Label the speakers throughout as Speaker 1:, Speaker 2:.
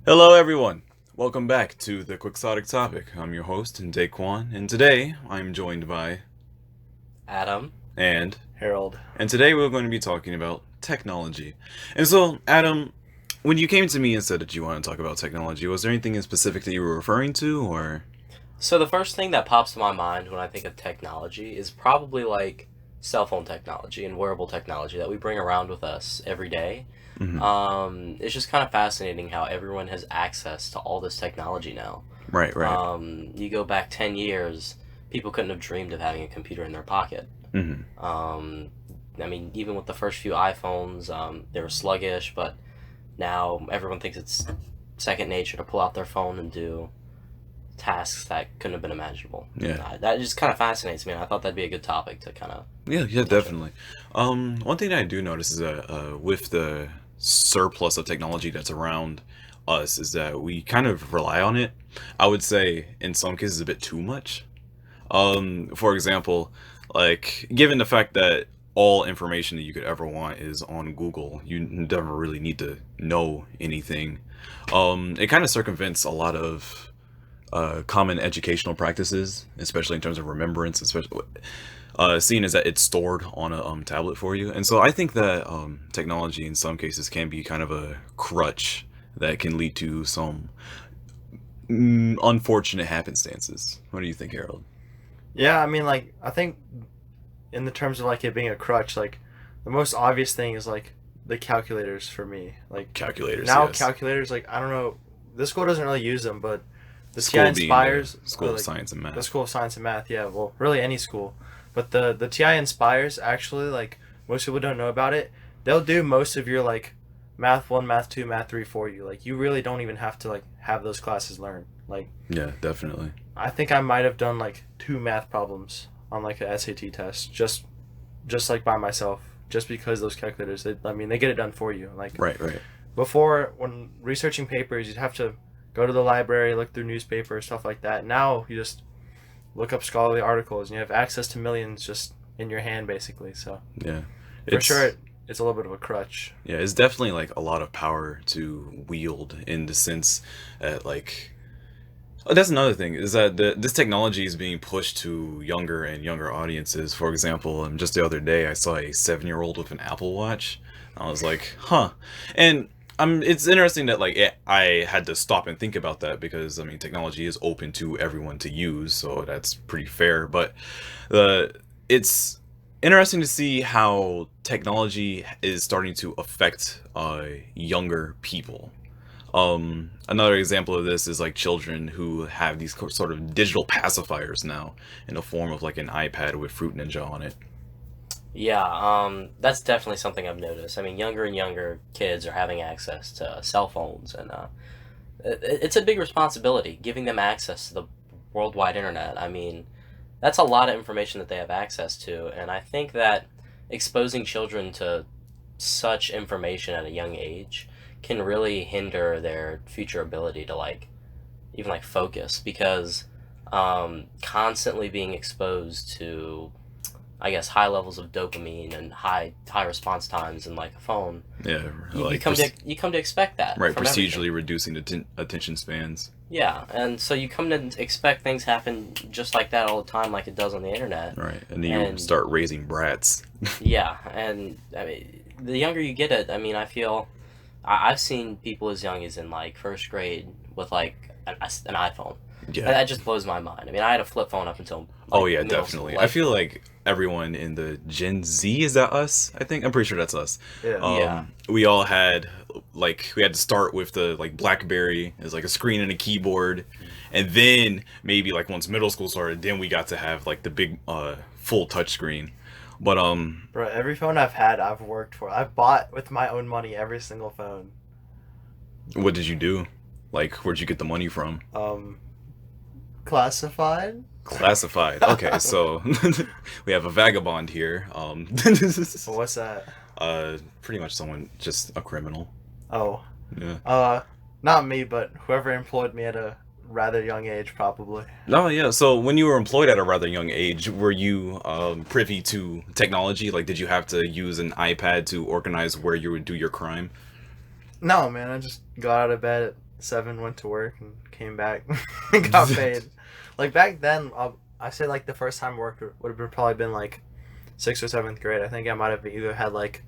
Speaker 1: Hello, everyone. Welcome back to the Quixotic Topic. I'm your host, Daquan, and today I'm joined by
Speaker 2: Adam.
Speaker 1: and
Speaker 3: Harold.
Speaker 1: and today we're going to be talking about technology. And so, Adam, when you came to me and said that you want to talk about technology, was there anything in specific that you were referring to, or?
Speaker 2: So the first thing that pops to my mind when I think of technology is probably like cell phone technology and wearable technology that we bring around with us every day.
Speaker 1: Mhm.
Speaker 2: It's just kind of fascinating how everyone has access to all this technology now.
Speaker 1: Right, right.
Speaker 2: You go back 10 years, people couldn't have dreamed of having a computer in their pocket.
Speaker 1: Hmm.
Speaker 2: Um, I mean, even with the first few iPhones, they were sluggish, but now everyone thinks it's second nature to pull out their phone and do tasks that couldn't have been imaginable.
Speaker 1: Yeah.
Speaker 2: That just kind of fascinates me, and I thought that'd be a good topic to kind of
Speaker 1: Yeah,
Speaker 2: touch on.
Speaker 1: definitely. One thing that I do notice is that with the surplus of technology that's around us, is that we kind of rely on it. I would say in some cases a bit too much. For example, like given the fact that all information that you could ever want is on Google, you never really need to know anything. It kind of circumvents a lot of common educational practices, especially in terms of remembrance, especially seeing as that it's stored on a tablet for you. And so I think that technology in some cases can be kind of a crutch that can lead to some unfortunate happenstances. What do you think, Harold?
Speaker 3: Yeah, I mean, I think in the terms of it being a crutch, the most obvious thing is the calculators for me.
Speaker 1: Calculators,
Speaker 3: Now
Speaker 1: yes.
Speaker 3: calculators, I don't know, this school doesn't really use them, but the TI
Speaker 1: School being the
Speaker 3: Inspires,
Speaker 1: School of Science and
Speaker 3: the
Speaker 1: Math.
Speaker 3: School of Science and Math, yeah, well, really any school. But the TI Inspires, actually, most people don't know about it. They'll do most of your, Math 1, Math 2, Math 3 for you. You really don't even have to, have those classes learned.
Speaker 1: Yeah, definitely.
Speaker 3: I think I might have done two math problems on a SAT test just by myself, just because those calculators, I mean, they get it done for you.
Speaker 1: Right, right.
Speaker 3: Before, when researching papers, you'd have to go to the library, look through newspapers, stuff like that. Now you just look up scholarly articles and you have access to millions just in your hand, basically. So
Speaker 1: Yeah.
Speaker 3: for
Speaker 1: It's
Speaker 3: sure it's a little bit of a crutch.
Speaker 1: yeah, it's definitely like a lot of power to wield in the sense that that's another thing is that this technology is being pushed to younger and younger audiences. For example, just the other day I saw a 7-year-old with an Apple Watch. I was like, huh. And it's interesting that I had to stop and think about that because I mean technology is open to everyone to use, so that's pretty fair. But the it's interesting to see how technology is starting to affect younger people. Another example of this is like children who have these sort of digital pacifiers now in the form of like an iPad with Fruit Ninja on it.
Speaker 2: Yeah, that's definitely something I've noticed. I mean, younger and younger kids are having access to cell phones, and it's a big responsibility giving them access to the worldwide internet. I mean, that's a lot of information that they have access to, and I think that exposing children to such information at a young age can really hinder their future ability to even focus because constantly being exposed to I guess high levels of dopamine and high response times in a phone,
Speaker 1: Yeah,
Speaker 2: you
Speaker 1: like
Speaker 2: come to expect that
Speaker 1: right,
Speaker 2: from everything.
Speaker 1: procedurally reducing attention spans.
Speaker 2: Yeah, and so you come to expect things happen just like that all the time, like it does on the internet.
Speaker 1: Right, and then you
Speaker 2: And
Speaker 1: start raising brats.
Speaker 2: yeah, and I mean, the younger you get it, I mean, I feel I've seen people as young as in first grade with an iPhone. And
Speaker 1: Yeah.
Speaker 2: that just blows my mind. I mean, I had a flip phone up until
Speaker 1: Oh yeah,
Speaker 2: middle school.
Speaker 1: definitely. I feel like everyone in the Gen Z, is that us? I think I'm pretty sure that's us.
Speaker 3: Yeah.
Speaker 2: Yeah,
Speaker 1: We all had we had to start with the BlackBerry as like a screen and a keyboard, and then maybe like once middle school started, then we got to have like the big full touch screen. But
Speaker 3: Bro, every phone I've had, I've worked for. I've bought with my own money every single phone.
Speaker 1: what did you do? Like where'd you get the money from?
Speaker 3: Um, Classified?
Speaker 1: Classified. Okay, so we have a vagabond here.
Speaker 3: Well, what's that?
Speaker 1: Pretty much someone just a criminal.
Speaker 3: Oh,
Speaker 1: Yeah.
Speaker 3: not me, but whoever employed me at a rather young age, probably.
Speaker 1: No, yeah. So when you were employed at a rather young age, were you privy to technology? Like, did you have to use an iPad to organize where you would do your crime?
Speaker 3: No, man, I just got out of bed at 7, went to work, and came back and got paid. Like back then, I say like the first time I worked would have probably been like 6th or 7th grade. I think I might have either had like,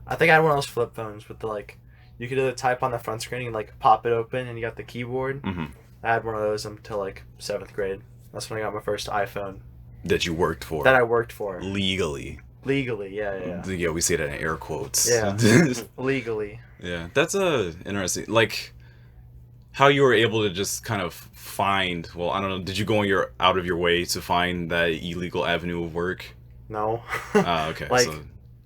Speaker 3: I think I had one of those flip phones with the like, you could either type on the front screen and like pop it open and you got the keyboard.
Speaker 1: Hmm.
Speaker 3: I had one of those until like 7th grade. That's when I got my first iPhone
Speaker 1: That you worked for
Speaker 3: that I worked for
Speaker 1: legally.
Speaker 3: legally. Yeah.
Speaker 1: Yeah, we say that in air quotes.
Speaker 3: Yeah, legally.
Speaker 1: Yeah, that's interesting. Like how you were able to just kind of find. Well, I don't know. Did you go out of your way to find that illegal avenue of work?
Speaker 3: No.
Speaker 1: Okay.
Speaker 3: Like,
Speaker 1: So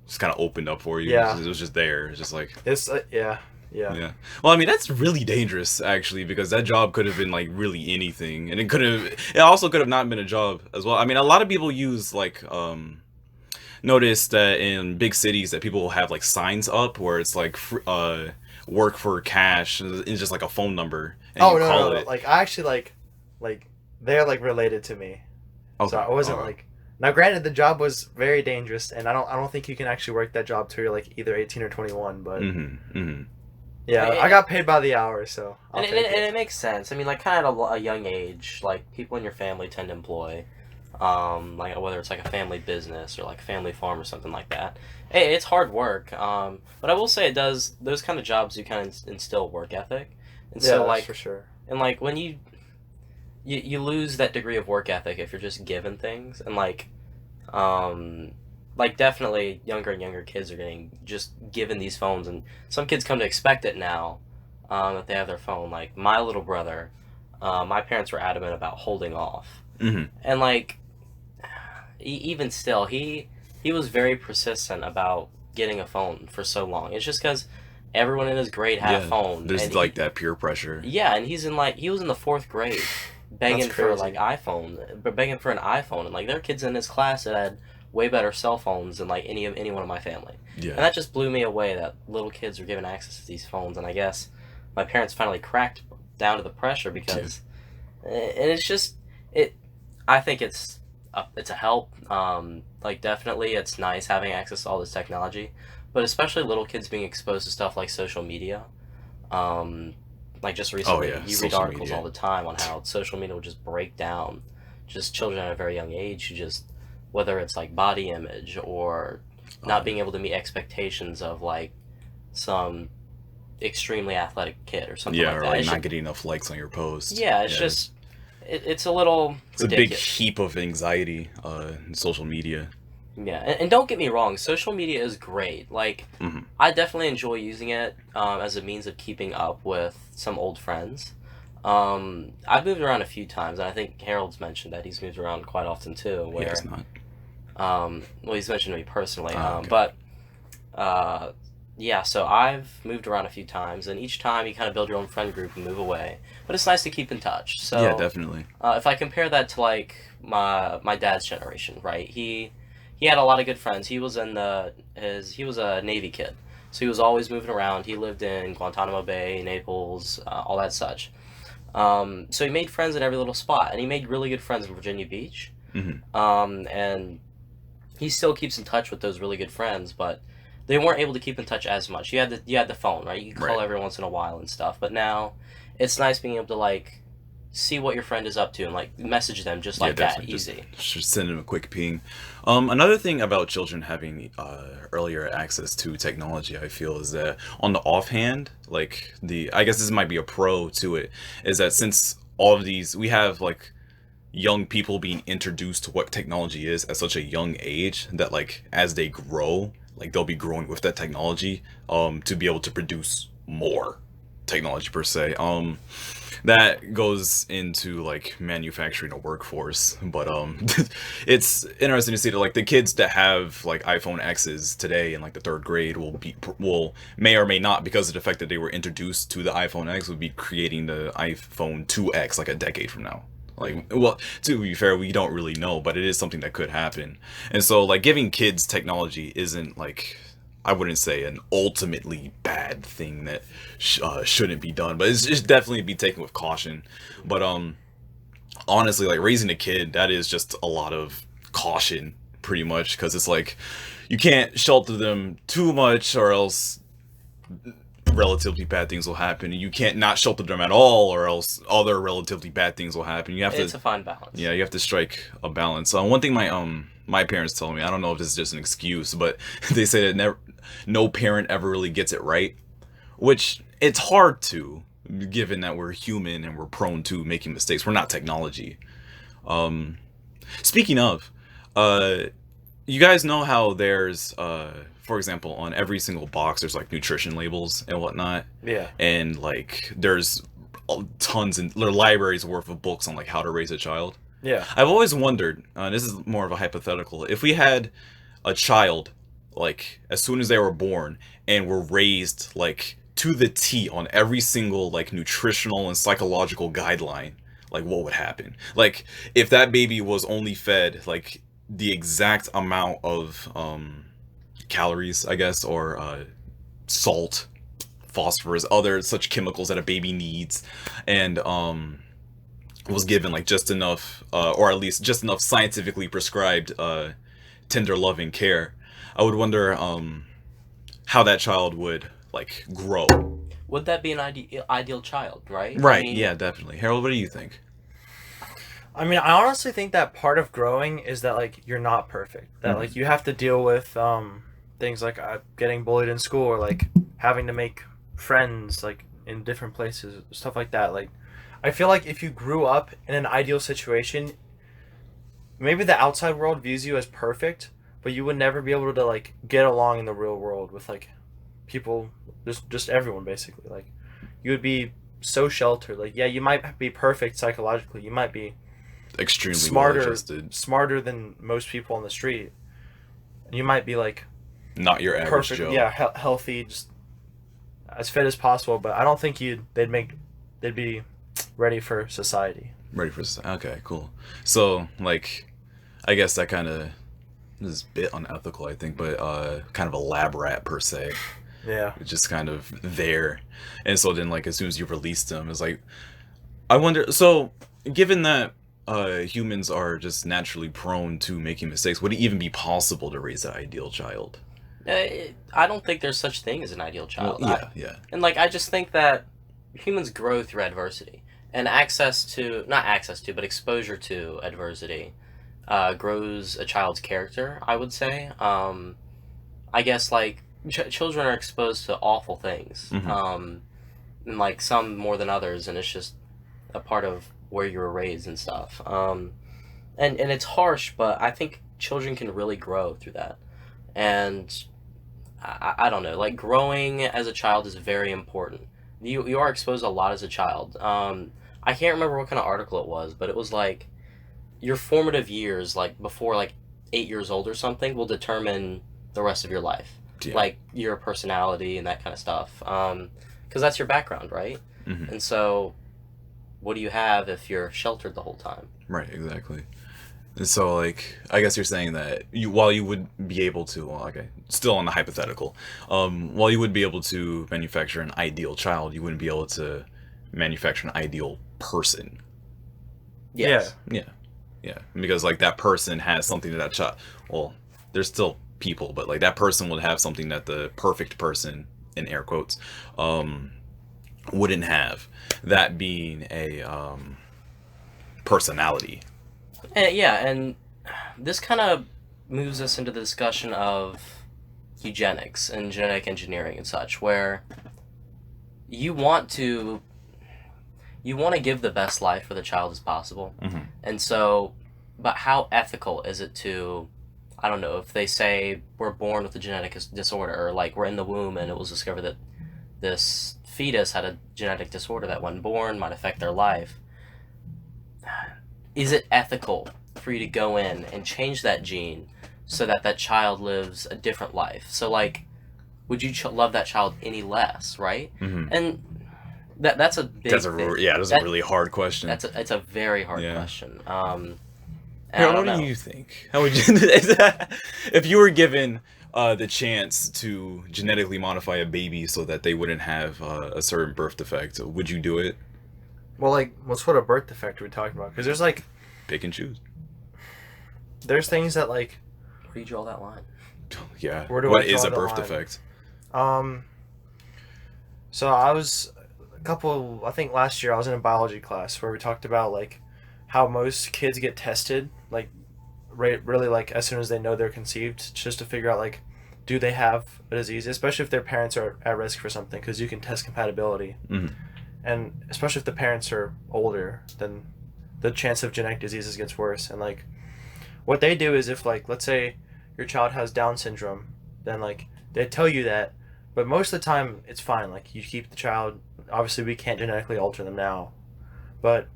Speaker 1: just kind of opened up for you.
Speaker 3: Yeah.
Speaker 1: It was just there. It's just like.
Speaker 3: it's yeah.
Speaker 1: Yeah. Well, I mean, that's really dangerous, actually, because that job could have been, like, really anything. And it also could have not been a job as well. I mean, a lot of people use, like, notice that in big cities that people will have, like, signs up where it's, like, work for cash. It's just, like, a phone number. And
Speaker 3: Oh
Speaker 1: you
Speaker 3: no,
Speaker 1: call
Speaker 3: no, no.
Speaker 1: it.
Speaker 3: Like I actually like they're like related to me.
Speaker 1: Okay.
Speaker 3: So I wasn't
Speaker 1: Alright.
Speaker 3: like. Now, granted, the job was very dangerous, and I don't think you can actually work that job till you're like either 18 or 21. But
Speaker 1: Mm-hmm. Mm-hmm.
Speaker 3: yeah, I got paid by the hour, so I'll
Speaker 2: And
Speaker 3: take
Speaker 2: it makes sense. I mean, like, kind of at a young age, like, people in your family tend to employ, like, whether it's, like, a family business or, like, family farm or something like that. Hey, it's hard work, but I will say it does, those kind of jobs do kind of instill work ethic. And
Speaker 3: Yeah,
Speaker 2: so,
Speaker 3: that's
Speaker 2: like,
Speaker 3: for sure.
Speaker 2: and, like, when you lose that degree of work ethic if you're just given things, and, like, definitely younger and younger kids are getting just given these phones, and some kids come to expect it now, that they have their phone. Like, my little brother, my parents were adamant about holding off.
Speaker 1: Mm-hmm.
Speaker 2: And, like, even still, he was very persistent about getting a phone for so long. It's just because everyone in his grade had a phone.
Speaker 1: There's,
Speaker 2: and
Speaker 1: like, that peer pressure.
Speaker 2: yeah, and he was in the 4th grade begging for,
Speaker 3: crazy.
Speaker 2: like, begging for an iPhone. And, like, there are kids in his class that had way better cell phones than, like, anyone in my family. And
Speaker 1: Yeah.
Speaker 2: that just blew me away that little kids were given access to these phones. And I guess my parents finally cracked down to the pressure because, and it's just, I think it's a help. Like, definitely it's nice having access to all this technology, but especially little kids being exposed to stuff like social media. Like, just recently,
Speaker 1: yeah,
Speaker 2: you read
Speaker 1: social
Speaker 2: articles
Speaker 1: media.
Speaker 2: all the time on how social media will just break down just children at a very young age who just, whether it's like body image or not being able to meet expectations of like some extremely athletic kid or something
Speaker 1: Yeah,
Speaker 2: like
Speaker 1: or
Speaker 2: that.
Speaker 1: like
Speaker 2: It's
Speaker 1: not
Speaker 2: just,
Speaker 1: getting enough likes on your post.
Speaker 2: yeah, it's just it's a little
Speaker 1: It's a big
Speaker 2: ridiculous.
Speaker 1: heap of anxiety in social media.
Speaker 2: Yeah, and don't get me wrong, social media is great. Like,
Speaker 1: Mhm.
Speaker 2: I definitely enjoy using it as a means of keeping up with some old friends. I've moved around a few times, and I think Harold's mentioned that he's moved around quite often too.
Speaker 1: He
Speaker 2: Where,
Speaker 1: has not.
Speaker 2: well, he's mentioned to me personally,
Speaker 1: Okay.
Speaker 2: but yeah, so I've moved around a few times, and each time you kind of build your own friend group and move away. But it's nice to keep in touch. So
Speaker 1: Yeah, definitely.
Speaker 2: if I compare that to like my dad's generation, right? He had a lot of good friends. He was he was a Navy kid, so he was always moving around. He lived in Guantanamo Bay, Naples, all that such. So he made friends in every little spot, and he made really good friends in Virginia Beach.
Speaker 1: Mm-hmm.
Speaker 2: And he still keeps in touch with those really good friends, but they weren't able to keep in touch as much. You had the phone, right? You could call
Speaker 1: Right.
Speaker 2: every once in a while and stuff. But now, it's nice being able to like see what your friend is up to and like message them just like that,
Speaker 1: Just,
Speaker 2: easy.
Speaker 1: just send them a quick ping. Another thing about children having earlier access to technology, I feel, is that on the offhand, like I guess this might be a pro to it, is that since all of these, we have like young people being introduced to what technology is at such a young age that like as they grow, like they'll be growing with that technology to be able to produce more technology per se. That goes into like manufacturing a workforce, but it's interesting to see that like the kids that have like iPhone X's today in like the 3rd grade will may or may not, because of the fact that they were introduced to the iPhone X, will be creating the iPhone 2X like a decade from now. Like, well, to be fair, we don't really know, but it is something that could happen. And so like giving kids technology isn't like, I wouldn't say an ultimately bad thing that shouldn't be done, but it's just definitely be taken with caution. But honestly, like raising a kid, that is just a lot of caution, pretty much, because it's like you can't shelter them too much, or else relatively bad things will happen, and you can't not shelter them at all, or else other relatively bad things will happen. You have
Speaker 2: It's
Speaker 1: to
Speaker 2: a fine balance.
Speaker 1: Yeah, you have to strike a balance. One thing my parents told me, I don't know if this is just an excuse, but they say that no parent ever really gets it right, which it's hard to, given that we're human and we're prone to making mistakes. We're not technology. Speaking of, you guys know how there's, for example, on every single box there's like nutrition labels and whatnot,
Speaker 3: Yeah.
Speaker 1: and like there's tons and libraries worth of books on like how to raise a child.
Speaker 3: Yeah.
Speaker 1: I've always wondered, this is more of a hypothetical, if we had a child, like, as soon as they were born, and were raised, like, to the T on every single, like, nutritional and psychological guideline, like, what would happen? Like, if that baby was only fed, like, the exact amount of, calories, I guess, or, salt, phosphorus, other such chemicals that a baby needs, and, was given like just enough, or at least just enough scientifically prescribed tender loving care, I would wonder how that child would like grow.
Speaker 2: Would that be an ideal child, right?
Speaker 1: Right.
Speaker 2: I mean,
Speaker 1: Yeah, definitely. Harold, what do you think?
Speaker 3: I mean, I honestly think that part of growing is that like you're not perfect. That like you have to deal with things like getting bullied in school, or like having to make friends like in different places, stuff like that. Like, I feel like if you grew up in an ideal situation, maybe the outside world views you as perfect, but you would never be able to like get along in the real world with like people, just everyone basically. Like, you would be so sheltered. Like, yeah, you might be perfect psychologically. You might be
Speaker 1: Extremely
Speaker 3: smarter
Speaker 1: well-adjusted.
Speaker 3: smarter than most people on the street. You might be like
Speaker 1: Not your average
Speaker 3: perfect,
Speaker 1: Joe.
Speaker 3: yeah, healthy, just as fit as possible. But I don't think they'd be ready for society.
Speaker 1: Ready for okay, cool. So like, I guess that kind of is a bit unethical, I think, but kind of a lab rat per se.
Speaker 3: Yeah.
Speaker 1: It's just kind of there, and so then like as soon as you release them, it's like, I wonder. So given that humans are just naturally prone to making mistakes, would it even be possible to raise an ideal child?
Speaker 2: I don't think there's such thing as an ideal child.
Speaker 1: Well, yeah, yeah.
Speaker 2: And like, I just think that humans grow through adversity, and not access to, but exposure to adversity grows a child's character, I would say. I guess like children are exposed to awful things, and like some more than others, and it's just a part of where you were raised and stuff. And it's harsh, but I think children can really grow through that. And I don't know, like, growing as a child is very important. You are exposed a lot as a child. I can't remember what kind of article it was, but it was like your formative years, like before like 8 years old or something, will determine the rest of your life.
Speaker 1: Yeah.
Speaker 2: Like your personality and that kind of stuff. Because that's your background, right? And so what do you have if you're sheltered the whole time?
Speaker 1: Right, exactly. And so, like, I guess you're saying that while you would be able to, well, okay, still on the hypothetical, while you would be able to manufacture an ideal child, you wouldn't be able to manufacture an ideal person.
Speaker 2: Yes.
Speaker 1: Yeah, because like that person has something that child. Well, there's still people, but like that person would have something that the perfect person, in air quotes, wouldn't have. That being a personality.
Speaker 2: And this kind of moves us into the discussion of eugenics and genetic engineering and such, where you want to give the best life for the child as possible. And so, but how ethical is it to, I don't know, if they say we're born with a genetic disorder, or like we're in the womb and it was discovered that this fetus had a genetic disorder that when born might affect their life. Is it ethical for you to go in and change that gene so that that child lives a different life? So like, would you love that child any less, right? And that's a big
Speaker 1: That's a really hard question.
Speaker 2: It's a very hard question.
Speaker 1: Harold, what do you think? How would you, if you were given the chance to genetically modify a baby so that they wouldn't have a certain birth defect, would you do it?
Speaker 3: Well, like, what sort of birth defect are we talking about? Because there's like,
Speaker 1: pick and choose.
Speaker 3: There's things that like,
Speaker 2: where do you draw that line?
Speaker 1: Yeah.
Speaker 3: Where do
Speaker 1: What
Speaker 3: I draw
Speaker 1: is a
Speaker 3: the
Speaker 1: birth
Speaker 3: line?
Speaker 1: defect?
Speaker 3: So I was I think last year I was in a biology class where we talked about like how most kids get tested like really like as soon as they know they're conceived, just to figure out like do they have a disease, especially if their parents are at risk for something, because you can test compatibility.
Speaker 1: Mhm.
Speaker 3: And especially if the parents are older, then the chance of genetic diseases gets worse. And like what they do is, if like let's say your child has Down syndrome, then like they tell you that, but most of the time it's fine. Like you keep the child. Obviously, we can't genetically alter them now, but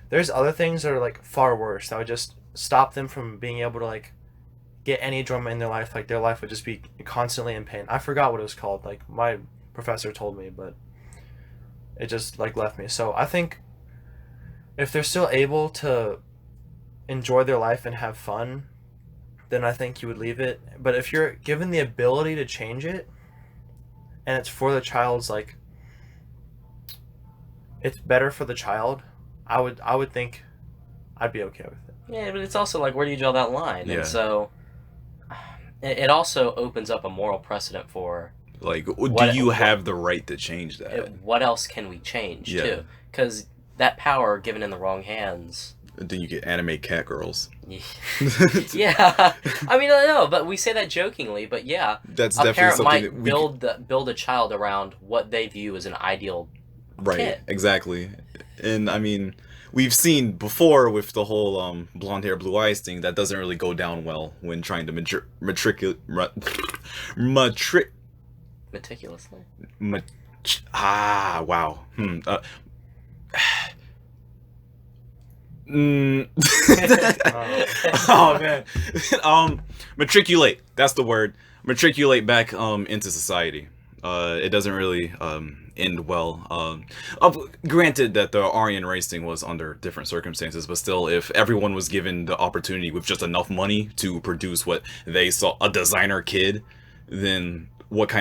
Speaker 3: there's other things that are like far worse that would just stop them from being able to like get any drama in their life. Like their life would just be constantly in pain. I forgot what it was called. Like my professor told me, but it just like left me. So I think if they're still able to enjoy their life and have fun, then I think you would leave it. But if you're given the ability to change it, and it's for the child's like, it's better for the child, I would think I'd be okay with it.
Speaker 2: Yeah, but it's also like, where do you draw that line?
Speaker 1: Yeah.
Speaker 2: And so it also opens up a moral precedent for
Speaker 1: Like, do
Speaker 2: What-
Speaker 1: you
Speaker 2: what-
Speaker 1: have the right to change that?
Speaker 2: what else can we change
Speaker 1: Yeah.
Speaker 2: too? Because that power given in the wrong hands.
Speaker 1: Then you get anime cat girls.
Speaker 2: Yeah, I mean, I know, but we say that jokingly. But yeah,
Speaker 1: That's
Speaker 2: a
Speaker 1: definitely
Speaker 2: parent
Speaker 1: something
Speaker 2: might
Speaker 1: that we
Speaker 2: build a child around what they view as an ideal.
Speaker 1: right,
Speaker 2: kid.
Speaker 1: exactly. And I mean, we've seen before with the whole blonde hair, blue eyes thing that doesn't really go down well when trying to matriculate.
Speaker 2: Meticulously.
Speaker 1: Wow. Mm. Oh man. Matriculate. That's the word. Matriculate back into society. It doesn't really end well. Granted that the Aryan race thing was under different circumstances, but still, if everyone was given the opportunity with just enough money to produce what they saw, a designer kid, then what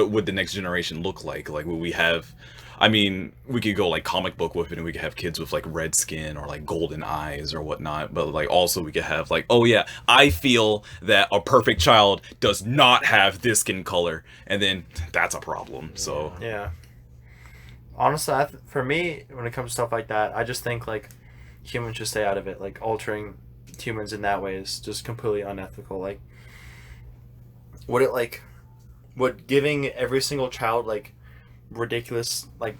Speaker 1: would the next generation look like? Like, would we have? I mean, we could go like comic book with it, and we could have kids with like red skin or like golden eyes or whatnot. But like also we could have like, oh yeah, I feel that a perfect child does not have this skin color, and then that's a problem. So
Speaker 3: Yeah. Honestly, for me, when it comes to stuff like that, I just think like humans should stay out of it. Like altering humans in that way is just completely unethical. Like, would giving every single child like ridiculous, like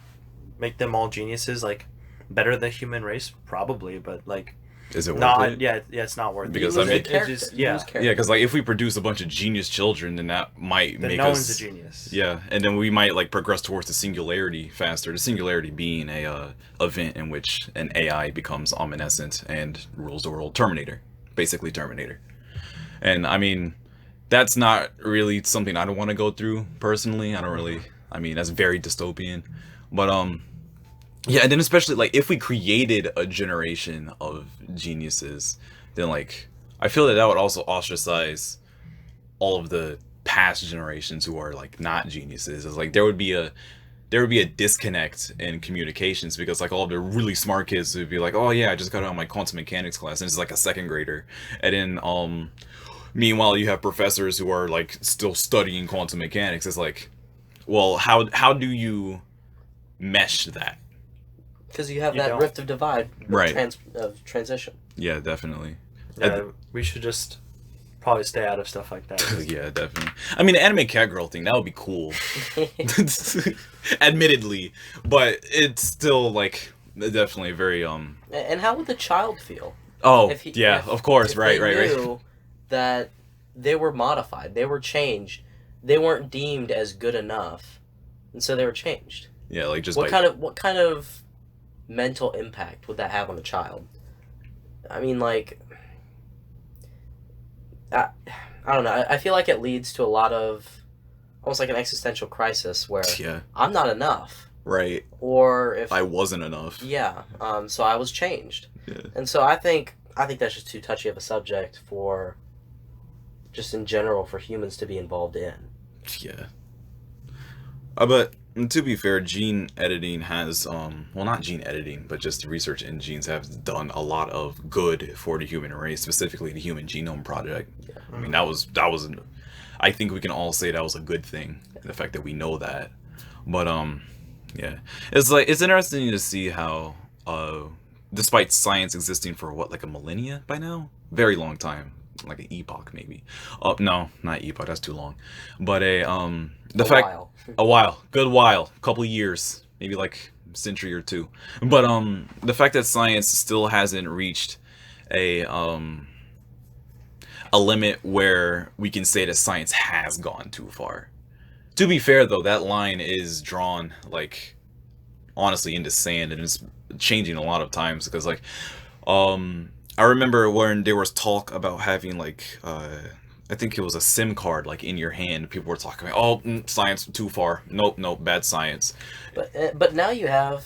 Speaker 3: make them all geniuses, like better than the human race? Probably, but like
Speaker 1: is it worth
Speaker 3: not.
Speaker 1: it?
Speaker 3: Yeah, it's not worth
Speaker 1: Because,
Speaker 3: it.
Speaker 1: I mean-
Speaker 3: It just, yeah.
Speaker 1: Yeah, because like if we produce a bunch of genius children, then that might
Speaker 3: Then
Speaker 1: make
Speaker 3: no
Speaker 1: us.
Speaker 3: one's a genius.
Speaker 1: Yeah, and then we might like progress towards the singularity faster. The singularity being a event in which an AI becomes omniscient and rules the world. Terminator, basically Terminator. And I mean, that's not really something I don't want to go through personally. I don't really. I mean, that's very dystopian. But yeah, and then especially like if we created a generation of geniuses, then like I feel that would also ostracize all of the past generations who are like not geniuses. It's like there would be a disconnect in communications, because like all of the really smart kids would be like, oh yeah, I just got out of my quantum mechanics class, and it's like a second grader, and then meanwhile you have professors who are like still studying quantum mechanics. It's like, well, how do you mesh that?
Speaker 2: Because you have
Speaker 3: You
Speaker 2: that
Speaker 3: don't.
Speaker 2: rift of divide,
Speaker 1: Right.
Speaker 2: of transition.
Speaker 1: Yeah, definitely.
Speaker 3: Yeah, we should just probably stay out of stuff like that.
Speaker 1: Yeah, definitely. I mean, the anime cat girl thing, that would be cool. Admittedly, but it's still like definitely very
Speaker 2: And how would the child feel?
Speaker 1: Oh,
Speaker 2: If he-
Speaker 1: yeah,
Speaker 2: if-
Speaker 1: of course,
Speaker 2: if
Speaker 1: right,
Speaker 2: they
Speaker 1: right.
Speaker 2: knew that they were modified, they were changed, they weren't deemed as good enough, and so they were changed.
Speaker 1: Yeah, like just
Speaker 2: What
Speaker 1: by
Speaker 2: kind of mental impact would that have on a child? I mean, like, I don't know. I feel like it leads to a lot of almost like an existential crisis where
Speaker 1: yeah,
Speaker 2: I'm not enough,
Speaker 1: right.
Speaker 2: or if
Speaker 1: I wasn't enough.
Speaker 2: yeah, so I was changed,
Speaker 1: Yeah.
Speaker 2: and so I think that's just too touchy of a subject for just in general for humans to be involved in.
Speaker 1: Yeah. But to be fair, gene editing has well, not gene editing, but just research in genes have done a lot of good for the human race, specifically the Human Genome Project.
Speaker 2: Yeah.
Speaker 1: I mean, that was I think we can all say that was a good thing, the fact that we know that. But Yeah, it's like it's interesting to see how, despite science existing for what, like a millennia by now, very long time, like an epoch maybe. Oh no, not epoch. That's too long. But the
Speaker 2: A
Speaker 1: fact
Speaker 2: while.
Speaker 1: a while, good while, couple years, maybe like a century or two. But the fact that science still hasn't reached a a limit where we can say that science has gone too far. To be fair though, that line is drawn like honestly into sand, and it's changing a lot of times because like I remember when there was talk about having like I think it was a SIM card like in your hand. People were talking about, oh, science too far. Nope, nope, bad science.
Speaker 2: But now you have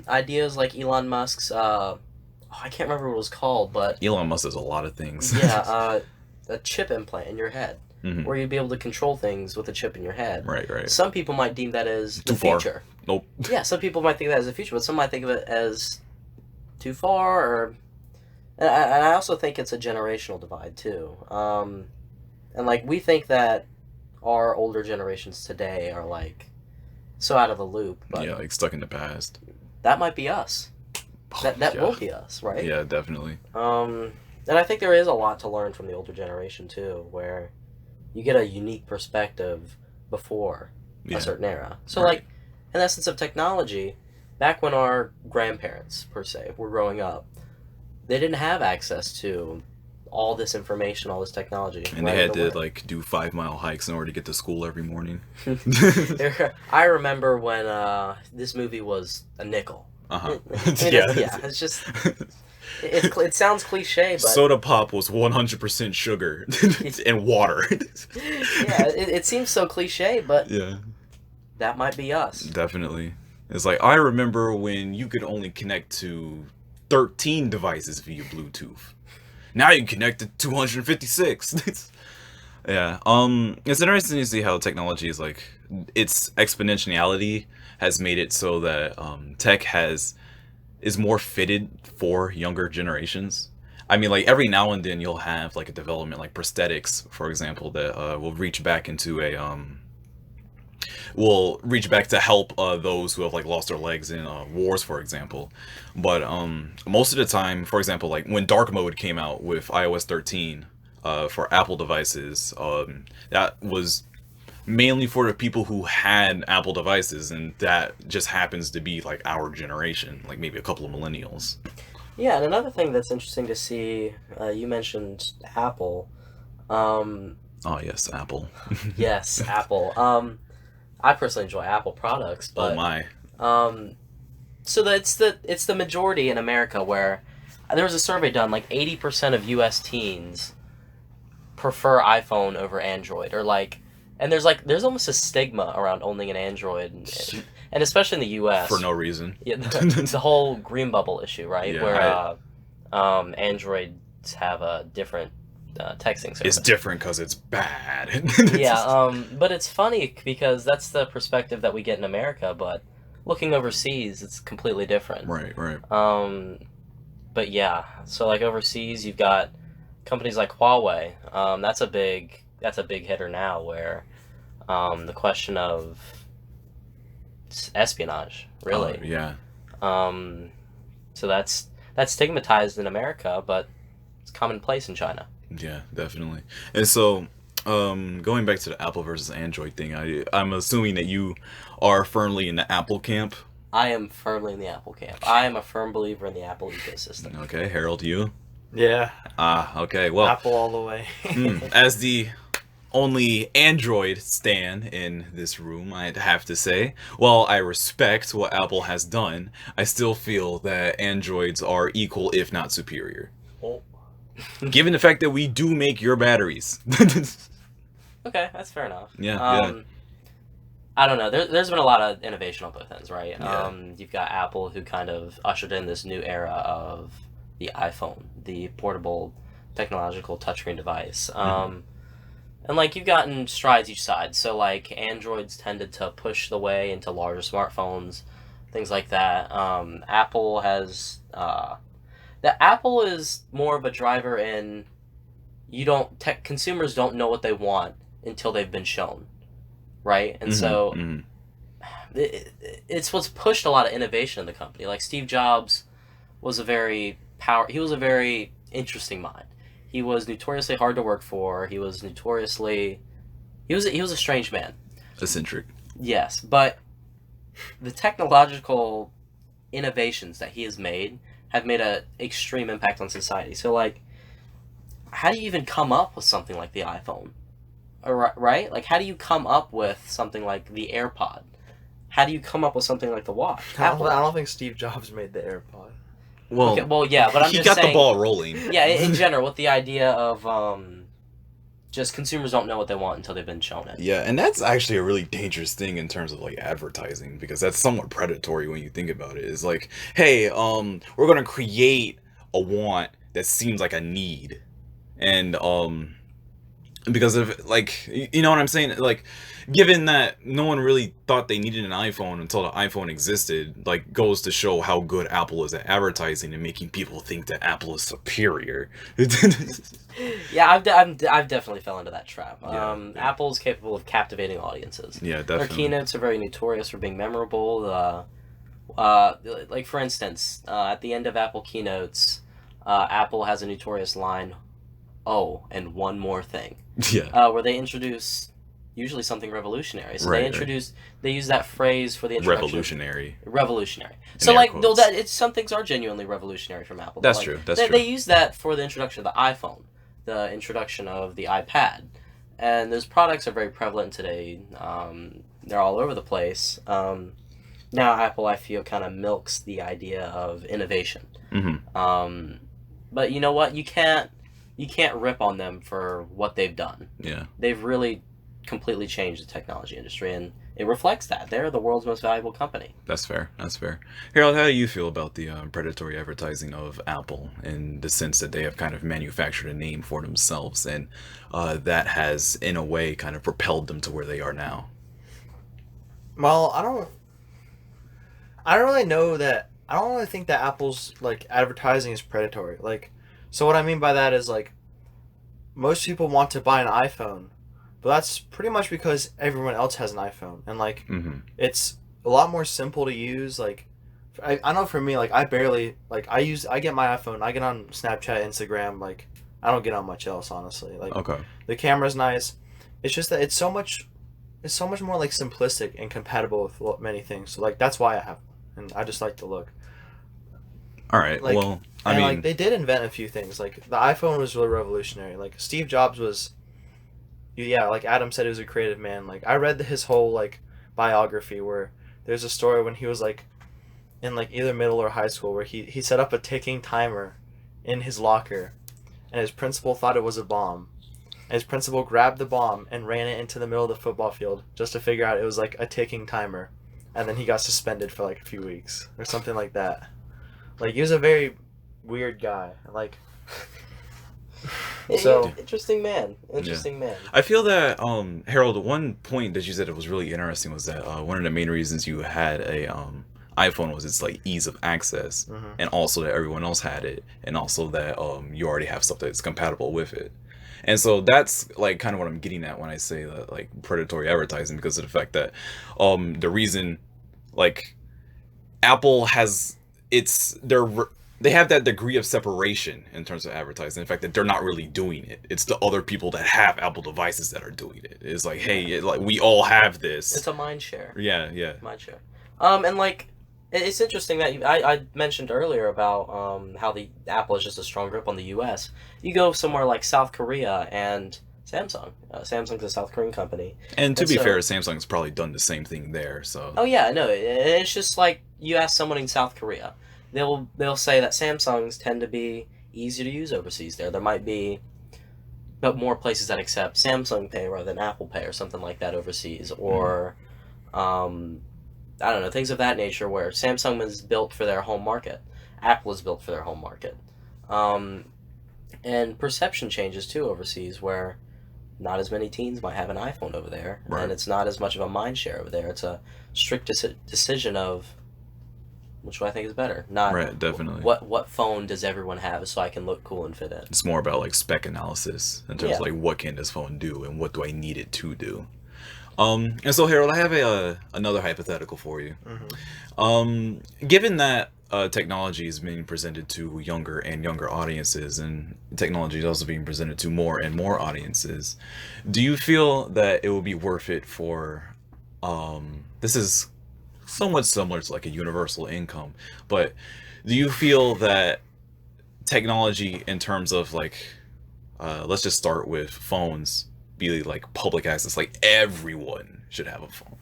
Speaker 2: ideas like Elon Musk's I can't remember what it was called, but
Speaker 1: Elon Musk does a lot of things.
Speaker 2: yeah, a chip implant in your head,
Speaker 1: Mhm.
Speaker 2: where you'd be able to control things with a chip in your head.
Speaker 1: Right, right.
Speaker 2: Some people might deem that as the
Speaker 1: Too far.
Speaker 2: future.
Speaker 1: Nope.
Speaker 2: Yeah, some people might think that as a future, but some might think of it as too far. Or and I also think it's a generational divide too. And like we think that our older generations today are like so out of the loop, but
Speaker 1: Yeah, like stuck in the past.
Speaker 2: that might be us. That
Speaker 1: Yeah.
Speaker 2: will be us, right?
Speaker 1: Yeah, definitely.
Speaker 2: And I think there is a lot to learn from the older generation too, where you get a unique perspective before
Speaker 1: Yeah.
Speaker 2: a certain era. So,
Speaker 1: Right.
Speaker 2: like, in essence of technology, back when our grandparents, per se, were growing up, they didn't have access to all this information, all this technology.
Speaker 1: And they had to like do 5 mile hikes in order to get to school every morning.
Speaker 2: I remember when this movie was a nickel.
Speaker 1: Uh-huh.
Speaker 2: Yeah, it's just it sounds cliche, but
Speaker 1: Soda pop was 100% sugar and water.
Speaker 2: yeah, it seems so cliche, but
Speaker 1: Yeah,
Speaker 2: that might be us.
Speaker 1: definitely. It's like I remember when you could only connect to 13 devices via Bluetooth. Now you can connect to 256. Yeah. It's interesting to see how technology is like its exponentiality has made it so that tech is more fitted for younger generations. I mean, like every now and then you'll have like a development like prosthetics, for example, that will reach back into a will reach back to help those who have like lost their legs in wars, for example. But most of the time, for example, like when dark mode came out with iOS 13 for Apple devices, that was mainly for the people who had Apple devices, and that just happens to be like our generation, like maybe a couple of millennials.
Speaker 2: Yeah, and another thing that's interesting to see, you mentioned Apple.
Speaker 1: Oh yes, Apple.
Speaker 2: Yes, Apple. I personally enjoy Apple products,
Speaker 1: Oh
Speaker 2: but
Speaker 1: my.
Speaker 2: so it's the majority in America where there was a survey done, like 80% of U.S. teens prefer iPhone over Android, or like, and there's almost a stigma around owning an Android, and especially in the U.S.
Speaker 1: For no reason.
Speaker 2: Yeah, the whole green bubble issue, right?
Speaker 1: Yeah,
Speaker 2: Where Androids have a different texting service.
Speaker 1: It's different because it's bad.
Speaker 2: Yeah, but it's funny because that's the perspective that we get in America, but looking overseas, it's completely different.
Speaker 1: Right, right.
Speaker 2: But yeah, so like overseas, you've got companies like Huawei. That's a big hitter now, where the question of espionage, really.
Speaker 1: Yeah.
Speaker 2: So that's stigmatized in America, but it's commonplace in China.
Speaker 1: Yeah, definitely. And so, going back to the Apple versus Android thing, I'm assuming that you are firmly in the Apple camp.
Speaker 2: I am firmly in the Apple camp. I am a firm believer in the Apple ecosystem.
Speaker 1: Okay, Harold, you?
Speaker 3: Yeah,
Speaker 1: Okay, well,
Speaker 3: Apple all the way.
Speaker 1: as the only Android stan in this room, I'd have to say, while I respect what Apple has done, I still feel that Androids are equal, if not superior.
Speaker 2: Oh.
Speaker 1: Given the fact that we do make your batteries.
Speaker 2: Okay, that's fair enough.
Speaker 1: Yeah.
Speaker 2: I don't know. There's been a lot of innovation on both ends, right?
Speaker 1: Yeah.
Speaker 2: You've got Apple, who kind of ushered in this new era of the iPhone, the portable technological touchscreen device. And like you've gotten strides each side. So like Androids tended to push the way into larger smartphones, things like that. Apple has Apple is more of a driver in consumers don't know what they want until they've been shown, right? And so it's what's pushed a lot of innovation in the company. Like Steve Jobs was he was a very interesting mind. He was notoriously hard to work for. He was notoriously he was a strange man.
Speaker 1: Eccentric.
Speaker 2: Yes, but the technological innovations that he has made have made a extreme impact on society. So like, how do you even come up with something like the iPhone? Right? Like, how do you come up with something like the AirPod? How do you come up with something like the watch?
Speaker 3: I don't think Steve Jobs made the AirPod.
Speaker 1: Well,
Speaker 2: Okay, well, yeah, but I'm
Speaker 1: he
Speaker 2: just
Speaker 1: got
Speaker 2: saying,
Speaker 1: the ball rolling.
Speaker 2: Yeah, in general, with the idea of just consumers don't know what they want until they've been shown it.
Speaker 1: Yeah, and that's actually a really dangerous thing in terms of like advertising, because that's somewhat predatory when you think about it. It's like, hey, we're gonna create a want that seems like a need, and because of like, you know what I'm saying, like, given that no one really thought they needed an iPhone until the iPhone existed, like, goes to show how good Apple is at advertising and making people think that Apple is superior.
Speaker 2: Yeah, I've definitely fell into that trap.
Speaker 1: Yeah.
Speaker 2: Apple's capable of captivating audiences.
Speaker 1: Yeah,
Speaker 2: Their
Speaker 1: definitely.
Speaker 2: keynotes are very notorious for being memorable. Like for instance, at the end of Apple keynotes, Apple has a notorious line, "Oh, and one more thing,"
Speaker 1: Yeah.
Speaker 2: where they introduce usually something revolutionary. So
Speaker 1: Right,
Speaker 2: they use that phrase for the introduction.
Speaker 1: Revolutionary.
Speaker 2: Revolutionary.
Speaker 1: In
Speaker 2: So
Speaker 1: air
Speaker 2: like, though
Speaker 1: quotes.
Speaker 2: that it's some things are genuinely revolutionary from Apple.
Speaker 1: That's
Speaker 2: Like,
Speaker 1: true. That's
Speaker 2: they,
Speaker 1: true.
Speaker 2: They use that for the introduction of the iPhone, the introduction of the iPad, and those products are very prevalent today. They're all over the place. Now Apple, I feel, kind of milks the idea of innovation.
Speaker 1: Mm-hmm.
Speaker 2: But you know what? You can't rip on them for what they've done.
Speaker 1: Yeah.
Speaker 2: They've really completely changed the technology industry, and it reflects that. They're the world's most valuable company.
Speaker 1: That's fair. That's fair. Harold, how do you feel about the predatory advertising of Apple, in the sense that they have kind of manufactured a name for themselves, and that has, in a way, kind of propelled them to where they are now?
Speaker 3: Well, I don't really know that. I don't really think that Apple's like advertising is predatory. Like, so what I mean by that is like, most people want to buy an iPhone, but that's pretty much because everyone else has an iPhone, and like,
Speaker 1: Mm-hmm.
Speaker 3: it's a lot more simple to use. Like, I know for me, like, I barely like I get my iPhone, I get on Snapchat, Instagram, like, I don't get on much else, honestly. Like,
Speaker 1: Okay.
Speaker 3: the camera's nice. It's just that it's so much more like simplistic and compatible with many things. So like, that's why I have one, and I just like the look.
Speaker 1: All right.
Speaker 3: Like,
Speaker 1: Well, I
Speaker 3: and
Speaker 1: mean,
Speaker 3: like, they did invent a few things. Like, the iPhone was really revolutionary. Like, Steve Jobs was, yeah, like Adam said, he was a creative man. Like, I read his whole like biography, where there's a story when he was like in like either middle or high school, where he set up a ticking timer in his locker, and his principal thought it was a bomb. And his principal grabbed the bomb and ran it into the middle of the football field just to figure out it was like a ticking timer. And then he got suspended for like a few weeks or something like that. Like, he was a very weird guy. Like, so
Speaker 2: Interesting man. Man.
Speaker 1: I feel that Harold, one point that you said that was really interesting was that one of the main reasons you had a iPhone was its like ease of access,
Speaker 3: Mhm.
Speaker 1: and also that everyone else had it, and also that you already have stuff that's compatible with it. And so that's like kind of what I'm getting at when I say that, like, predatory advertising, because of the fact that the reason, like, Apple has they have that degree of separation in terms of advertising. In fact, that they're not really doing it. It's the other people that have Apple devices that are doing it. It's like, hey, like, we all have this.
Speaker 2: It's a mind share.
Speaker 1: Yeah, yeah.
Speaker 2: Mind share. And like, it's interesting that I mentioned earlier about how the Apple is just a strong grip on the U.S. You go somewhere like South Korea and Samsung. Samsung's a South Korean company.
Speaker 1: And to
Speaker 2: And
Speaker 1: be
Speaker 2: so-
Speaker 1: fair, Samsung's probably done the same thing there. So
Speaker 2: Oh yeah, no, it's just like you ask someone in South Korea, they'll say that Samsungs tend to be easier to use overseas. There might be, but more places that accept Samsung Pay rather than Apple Pay or something like that overseas, or I don't know, things of that nature, where Samsung is built for their home market, Apple is built for their home market, and perception changes too overseas, where not as many teens might have an iPhone over there,
Speaker 1: Right.
Speaker 2: and it's not as much of a mind share over there. It's a strict decision of which one I think is better. Not
Speaker 1: right, definitely.
Speaker 2: what phone does everyone have so I can look cool and fit in.
Speaker 1: It's more about like spec analysis in terms
Speaker 2: Yeah.
Speaker 1: of like, what can this phone do and what do I need it to do. And so Harold, I have a another hypothetical for you.
Speaker 3: Mm-hmm.
Speaker 1: Given that technology is being presented to younger and younger audiences, and technology is also being presented to more and more audiences, do you feel that it will be worth it for, this is somewhat similar to like a universal income, but do you feel that technology in terms of like, let's just start with phones, be like public access, like everyone should have a phone,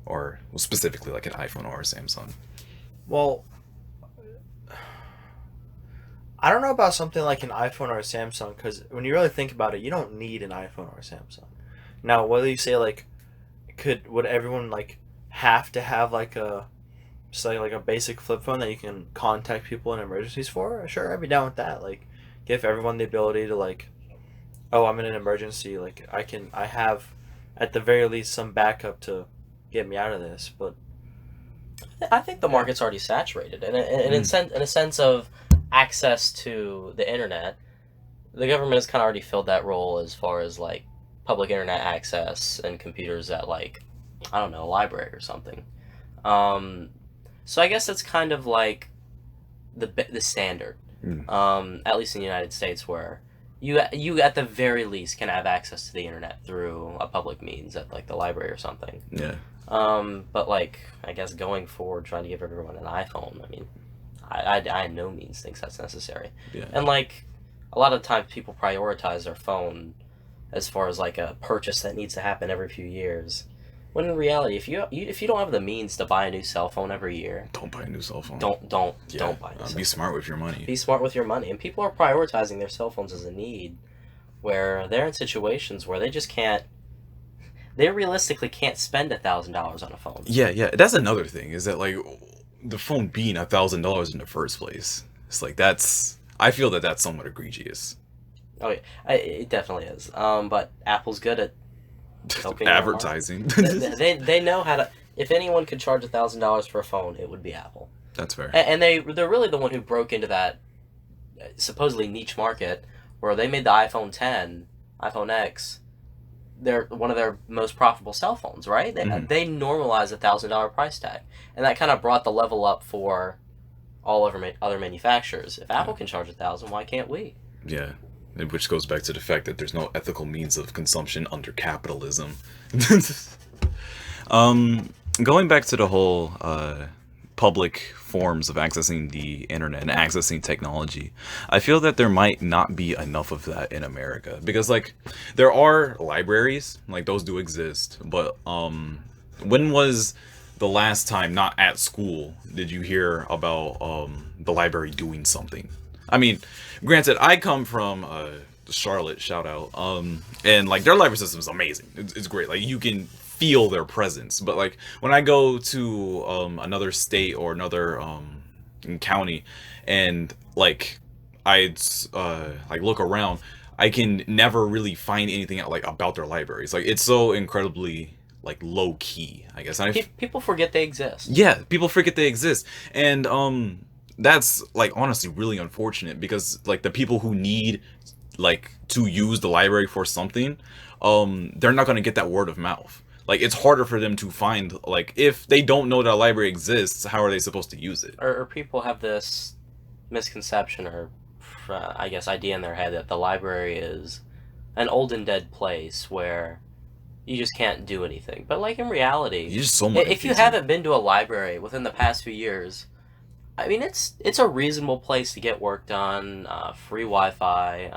Speaker 1: or specifically like an iPhone or a Samsung?
Speaker 3: Well, I don't know about something like an iPhone or a Samsung because when you really think about it, you don't need an iPhone or a Samsung. Now, whether you say like, would everyone like have to have like a say like a basic flip phone that you can contact people in emergencies for? Sure, I'd be down with that. Like, give everyone the ability to like, oh, I'm in an emergency. Like, I have, at the very least, some backup to get me out of this. But
Speaker 2: I think the market's already saturated, and in a sense of access to the internet, the government has kind of already filled that role as far as like public internet access and computers at like, I don't know, a library or something. So I guess it's kind of like the standard, at least in the United States, where you at the very least can have access to the internet through a public means at like the library or something.
Speaker 1: Yeah.
Speaker 2: But like I guess going forward, trying to give everyone an iPhone, I mean, I no means think that's necessary.
Speaker 1: Yeah.
Speaker 2: And like a lot of times people prioritize their phone as far as like a purchase that needs to happen every few years. When in reality, if you don't have the means to buy a new cell phone every year,
Speaker 1: Don't buy a new cell phone.
Speaker 2: don't
Speaker 1: Yeah.
Speaker 2: buy a new cell
Speaker 1: Be
Speaker 2: phone.
Speaker 1: smart with your money.
Speaker 2: Be smart with your money. And people are prioritizing their cell phones as a need, where they're in situations where they just can't. They realistically can't spend $1,000 on a phone.
Speaker 1: Yeah. That's another thing, is that like the phone being $1,000 in the first place. It's like I feel that that's somewhat egregious.
Speaker 2: Oh yeah, it definitely is. But Apple's good at helping
Speaker 1: Advertising.
Speaker 2: they know how to. If anyone could charge $1,000 for a phone, it would be Apple.
Speaker 1: That's fair.
Speaker 2: And they're really the one who broke into that supposedly niche market where they made the iPhone 10, iPhone X. They're one of their most profitable cell phones, right? They normalized $1,000 price tag, and that kind of brought the level up for all other manufacturers. If Apple can charge $1,000, why can't we?
Speaker 1: Yeah. Which goes back to the fact that there's no ethical means of consumption under capitalism. Going back to the whole public forms of accessing the internet and accessing technology, I feel that there might not be enough of that in America, because like there are libraries, like those do exist, but when was the last time, not at school, did you hear about the library doing something? I mean, granted, I come from Charlotte, shout out, and like their library system is amazing. It's great. Like you can feel their presence. But like when I go to another state or another county, and like I like look around, I can never really find anything like about their libraries. Like it's so incredibly like low key, I guess. And
Speaker 2: People forget they exist.
Speaker 1: yeah, people forget they exist, and that's like honestly really unfortunate, because like the people who need like to use the library for something, they're not going to get that word of mouth. Like it's harder for them to find, like if they don't know that a library exists, how are they supposed to use it?
Speaker 2: Or people have this misconception or I guess idea in their head that the library is an old and dead place where you just can't do anything. But like in reality,
Speaker 1: You just so much
Speaker 2: if you haven't been to a library within the past few years, I mean, it's a reasonable place to get work done, free Wi-Fi,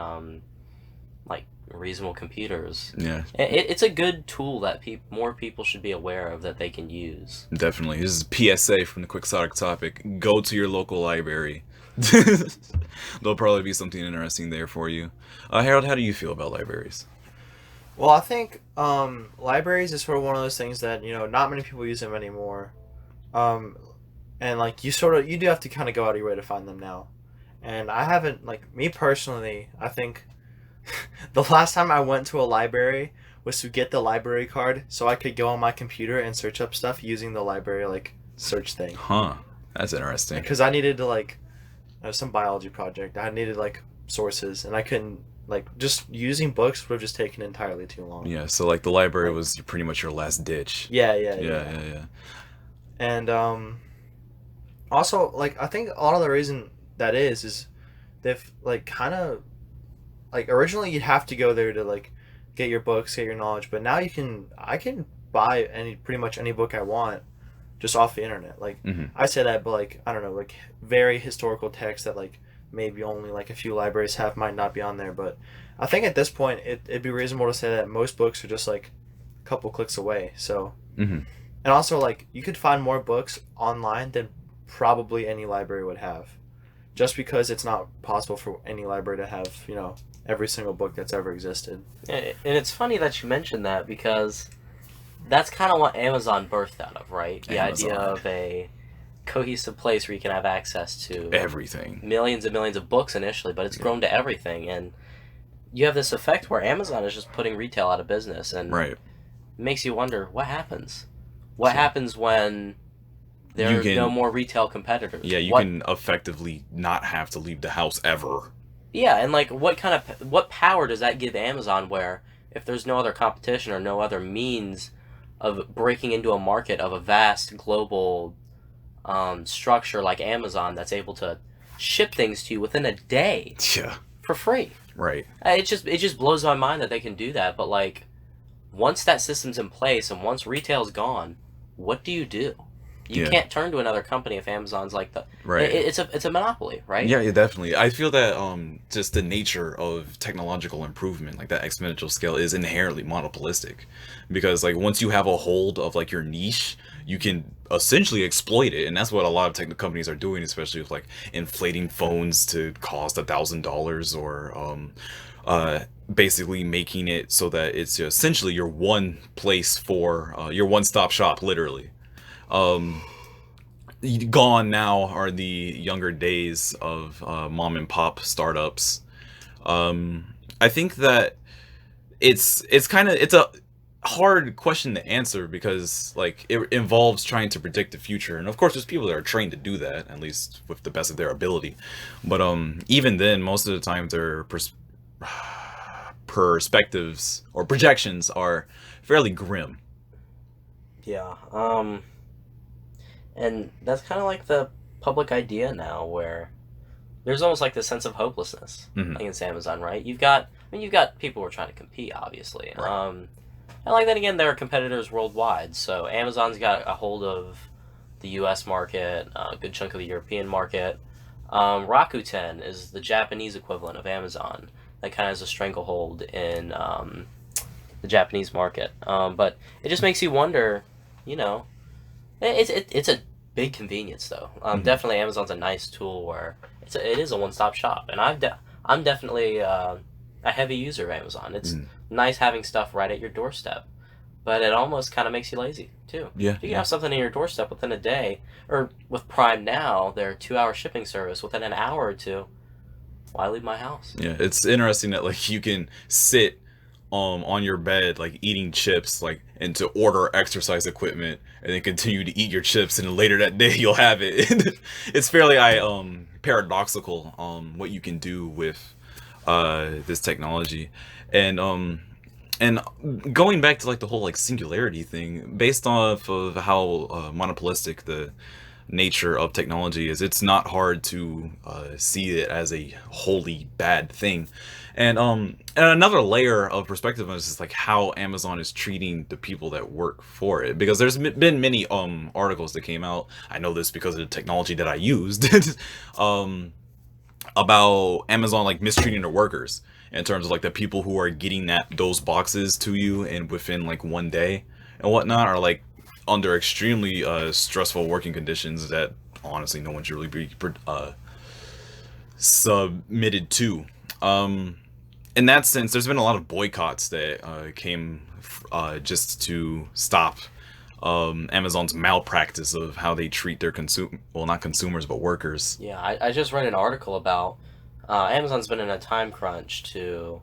Speaker 2: like reasonable computers.
Speaker 1: Yeah,
Speaker 2: It's a good tool that more people should be aware of that they can use.
Speaker 1: definitely. This is PSA from the Quixotic Topic. Go to your local library. There'll probably be something interesting there for you. Harold, how do you feel about libraries?
Speaker 3: Well, I think libraries is sort of one of those things that, not many people use them anymore. And like you do have to kind of go out of your way to find them now. And I haven't, like me personally, I think the last time I went to a library was to get the library card so I could go on my computer and search up stuff using the library like search thing.
Speaker 1: Huh, that's interesting.
Speaker 3: Because I needed to like some biology project. I needed like sources and I couldn't like just using books would have just taken entirely too long.
Speaker 1: Yeah, so like the library
Speaker 3: Like,
Speaker 1: was pretty much your last ditch.
Speaker 3: yeah, yeah,
Speaker 1: Yeah,
Speaker 3: yeah.
Speaker 1: yeah, yeah.
Speaker 3: And also, like, I think a lot of the reason that is they've like kind of like originally you'd have to go there to like get your books, get your knowledge, but now I can buy any pretty much any book I want just off the internet. Like
Speaker 1: Hmm.
Speaker 3: I say that, but like I don't know, like very historical text that like maybe only like a few libraries have might not be on there. But I think at this point it'd be reasonable to say that most books are just like a couple clicks away. So
Speaker 1: Hmm.
Speaker 3: and also like you could find more books online than probably any library would have, just because it's not possible for any library to have every single book that's ever existed.
Speaker 2: And it's funny that you mentioned that because that's kind of what Amazon birthed out of, right? The idea
Speaker 1: Amazon.
Speaker 2: of a cohesive place where you can have access to
Speaker 1: Everything.
Speaker 2: millions and millions of books initially, but it's grown to everything. And you have this effect where Amazon is just putting retail out of business, and
Speaker 1: Right.
Speaker 2: it makes you wonder what happens. What
Speaker 1: So-
Speaker 2: happens when there
Speaker 1: You
Speaker 2: are
Speaker 1: can-
Speaker 2: no more retail competitors?
Speaker 1: Yeah, you
Speaker 2: What-
Speaker 1: can effectively not have to leave the house ever.
Speaker 2: Yeah, and like what power does that give Amazon where if there's no other competition or no other means of breaking into a market of a vast global structure like Amazon that's able to ship things to you within a day
Speaker 1: Yeah,
Speaker 2: for free?
Speaker 1: right.
Speaker 2: It just blows my mind that they can do that. But like, once that system's in place and once retail's gone, what do? You
Speaker 1: Yeah.
Speaker 2: can't turn to another company if Amazon's like the
Speaker 1: Right.
Speaker 2: It's a monopoly, right?
Speaker 1: Yeah, yeah, definitely. I feel that just the nature of technological improvement, like that exponential scale, is inherently monopolistic, because like once you have a hold of like your niche, you can essentially exploit it, and that's what a lot of tech companies are doing, especially with like inflating phones to cost $1,000 or basically making it so that it's essentially your one place for your one-stop shop, literally. Um, Gone now are the younger days of mom and pop startups. I think that it's a hard question to answer because like it involves trying to predict the future, and of course there's people that are trained to do that, at least with the best of their ability. But even then, most of the time their perspectives or projections are fairly grim.
Speaker 2: Yeah. And that's kind of like the public idea now, where there's almost like this sense of hopelessness
Speaker 1: Mhm.
Speaker 2: against Amazon, right? You've got people who are trying to compete, obviously.
Speaker 1: Right.
Speaker 2: And like then again, there are competitors worldwide. So Amazon's got a hold of the U.S. market, a good chunk of the European market. Rakuten is the Japanese equivalent of Amazon. That kind of has a stranglehold in the Japanese market. But it just makes you wonder, you know. It's a big convenience though. Definitely Amazon's a nice tool where it is a one stop shop, and I'm definitely a heavy user of Amazon. It's
Speaker 1: Mhm.
Speaker 2: nice having stuff right at your doorstep, but it almost kind of makes you lazy too.
Speaker 1: Yeah,
Speaker 2: If you can
Speaker 1: yeah.
Speaker 2: have something in your doorstep within a day, or with Prime now, their 2 hour shipping service within an hour or two. Why leave my house?
Speaker 1: Yeah, it's interesting that like you can sit on your bed like eating chips like and to order exercise equipment and then continue to eat your chips and then later that day you'll have it. It's fairly paradoxical what you can do with this technology. And going back to like the whole like singularity thing, based off of how monopolistic the nature of technology is, it's not hard to see it as a wholly bad thing. And another layer of perspective is just like how Amazon is treating the people that work for it, because there's been many articles that came out. I know this because of the technology that I used. About Amazon like mistreating their workers in terms of like the people who are getting those boxes to you and within like one day and whatnot are like under extremely stressful working conditions that honestly no one should really be submitted to. In that sense, there's been a lot of boycotts that came just to stop Amazon's malpractice of how they treat their not consumers but workers.
Speaker 2: Yeah, I just read an article about Amazon's been in a time crunch to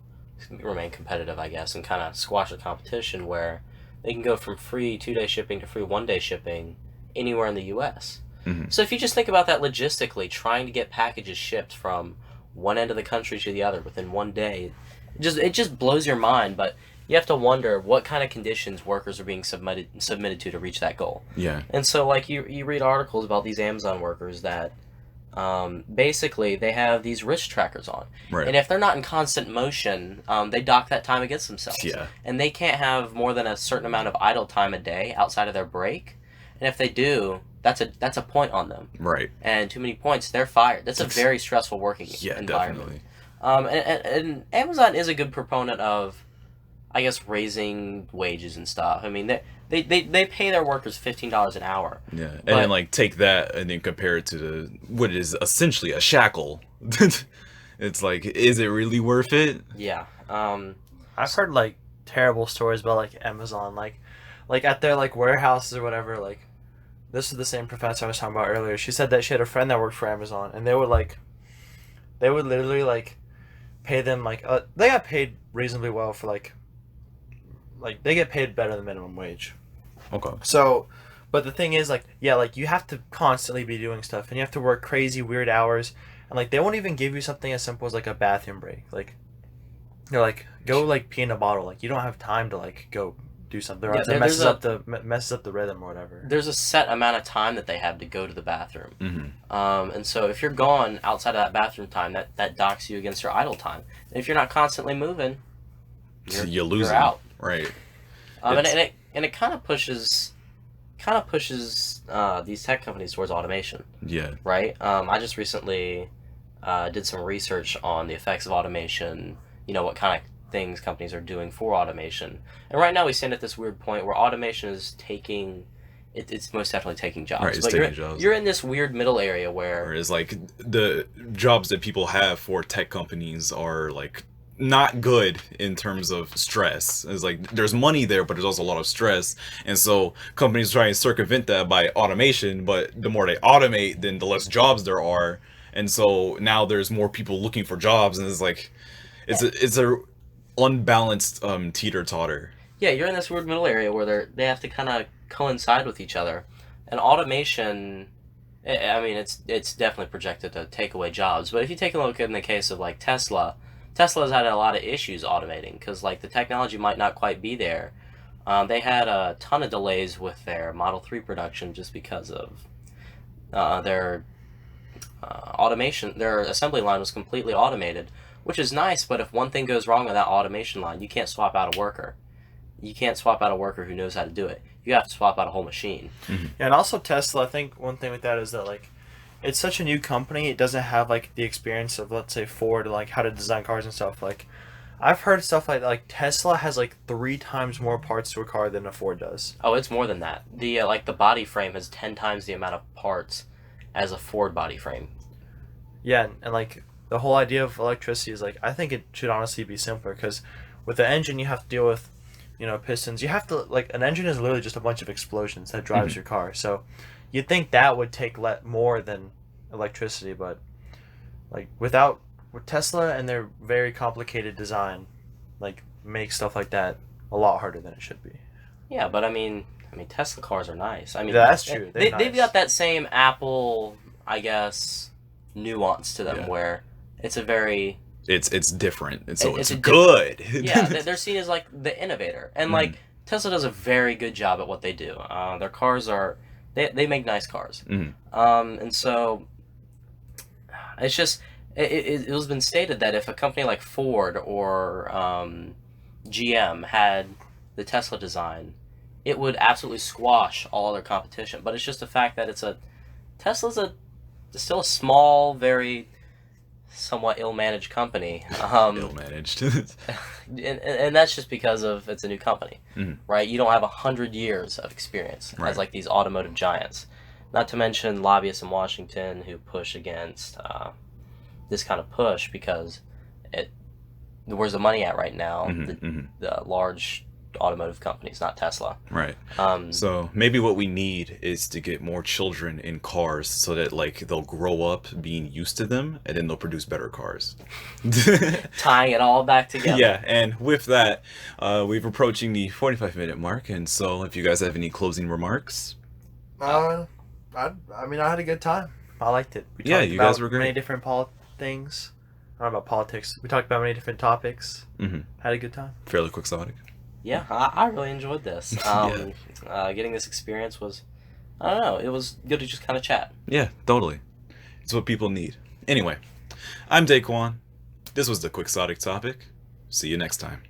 Speaker 2: remain competitive, I guess, and kind of squash the competition where they can go from free 2 day shipping to free 1 day shipping anywhere in the U.S.
Speaker 1: Mhm.
Speaker 2: So if you just think about that logistically, trying to get packages shipped from one end of the country to the other within one day. It just blows your mind, but you have to wonder what kind of conditions workers are being submitted to reach that goal.
Speaker 1: Yeah.
Speaker 2: And so, like, you read articles about these Amazon workers that basically they have these wrist trackers on.
Speaker 1: Right.
Speaker 2: And if they're not in constant motion, they dock that time against themselves.
Speaker 1: Yeah.
Speaker 2: And they can't have more than a certain amount of idle time a day outside of their break. And if they do, that's a point on them.
Speaker 1: Right.
Speaker 2: And too many points, they're fired. That's a very stressful working environment.
Speaker 1: Definitely.
Speaker 2: And Amazon is a good proponent of, I guess, raising wages and stuff. I mean, they pay their workers $15 an hour.
Speaker 1: Yeah, and then like take that and then compare it to what is essentially a shackle. It's like, is it really worth it?
Speaker 2: Yeah.
Speaker 3: I've heard like terrible stories about like Amazon, like at their like warehouses or whatever. Like, this is the same professor I was talking about earlier. She said that she had a friend that worked for Amazon, and they would literally like pay them like they got paid reasonably well for like they get paid better than minimum wage.
Speaker 1: Okay.
Speaker 3: So, but the thing is, like, yeah, like you have to constantly be doing stuff, and you have to work crazy weird hours, and like they won't even give you something as simple as like a bathroom break. Like, they're like, go like pee in a bottle. Like, you don't have time to like go do something. Or
Speaker 2: Yeah,
Speaker 3: it messes up the rhythm or whatever.
Speaker 2: There's a set amount of time that they have to go to the bathroom.
Speaker 1: Mm-hmm.
Speaker 2: And so if you're gone outside of that bathroom time, that docks you against your idle time. And if you're not constantly moving,
Speaker 1: You lose
Speaker 2: you're
Speaker 1: them.
Speaker 2: out.
Speaker 1: Right.
Speaker 2: And it kind of pushes these tech companies towards automation.
Speaker 1: Yeah.
Speaker 2: Right. I just recently did some research on the effects of automation. You know, what kind of things companies are doing for automation. And right now we stand at this weird point where automation is taking it's most definitely taking jobs.
Speaker 1: Right, it's
Speaker 2: but
Speaker 1: taking jobs.
Speaker 2: You're in this weird middle area where
Speaker 1: Whereas like the jobs that people have for tech companies are like not good in terms of stress. It's like there's money there, but there's also a lot of stress, and so companies try and circumvent that by automation. But the more they automate, then the less jobs there are, and so now there's more people looking for jobs, and it's like it's a unbalanced teeter-totter.
Speaker 2: yeah, you're in this weird middle area where they have to kind of coincide with each other. And automation, I mean, it's definitely projected to take away jobs. But if you take a look in the case of like Tesla's had a lot of issues automating because like the technology might not quite be there. They had a ton of delays with their Model 3 production just because of their automation. Their assembly line was completely automated, which is nice, but if one thing goes wrong on that automation line, you can't swap out a worker. You can't swap out a worker who knows how to do it. You have to swap out a whole machine.
Speaker 1: Mm-hmm.
Speaker 3: Yeah, and also Tesla, I think one thing with that is that like it's such a new company, it doesn't have like the experience of, let's say, Ford, like how to design cars and stuff. Like, I've heard stuff like Tesla has like 3 times more parts to a car than a Ford does.
Speaker 2: Oh, it's more than that. The the body frame has 10 times the amount of parts as a Ford body frame.
Speaker 3: Yeah, and like the whole idea of electricity is like, I think it should honestly be simpler because with the engine you have to deal with, you know, pistons. You have to, like, an engine is literally just a bunch of explosions that drives your car. So you'd think that would take more than electricity, but like with Tesla and their very complicated design, like, make stuff like that a lot harder than it should be.
Speaker 2: Yeah, but I mean Tesla cars are nice. I mean,
Speaker 3: yeah, that's true.
Speaker 2: They've got that same Apple, I guess, nuance to them where it's a very
Speaker 1: It's different, and so it's
Speaker 2: a
Speaker 1: good.
Speaker 2: Yeah, they're seen as like the innovator, and like Tesla does a very good job at what they do. Their cars are they make nice cars, and so it's just it was been stated that if a company like Ford or GM had the Tesla design, it would absolutely squash all other competition. But it's just the fact that Tesla's still a small, very somewhat ill-managed company.
Speaker 1: Ill-managed.
Speaker 2: and that's just because of it's a new company, right? You don't have 100 years of experience as like these automotive giants. Not to mention lobbyists in Washington who push against this kind of push because where's the money at right now? The large automotive companies, not Tesla.
Speaker 1: Right. So maybe what we need is to get more children in cars so that like they'll grow up being used to them and then they'll produce better cars.
Speaker 2: Tying it all back together.
Speaker 1: Yeah, and with that, we're approaching the 45-minute mark, and so if you guys have any closing remarks.
Speaker 3: I mean, I had a good time. I liked it. We
Speaker 1: Yeah,
Speaker 3: talked
Speaker 1: you
Speaker 3: about
Speaker 1: guys were great.
Speaker 3: many different things. don't know about politics. We talked about many different topics.
Speaker 1: Mm-hmm.
Speaker 3: Had a good time.
Speaker 1: Fairly quixotic.
Speaker 2: Yeah, I really enjoyed this. Getting this experience was, I don't know, it was good to just kind of chat.
Speaker 1: Yeah, totally. It's what people need. Anyway, I'm Daquan. This was the Quixotic Topic. See you next time.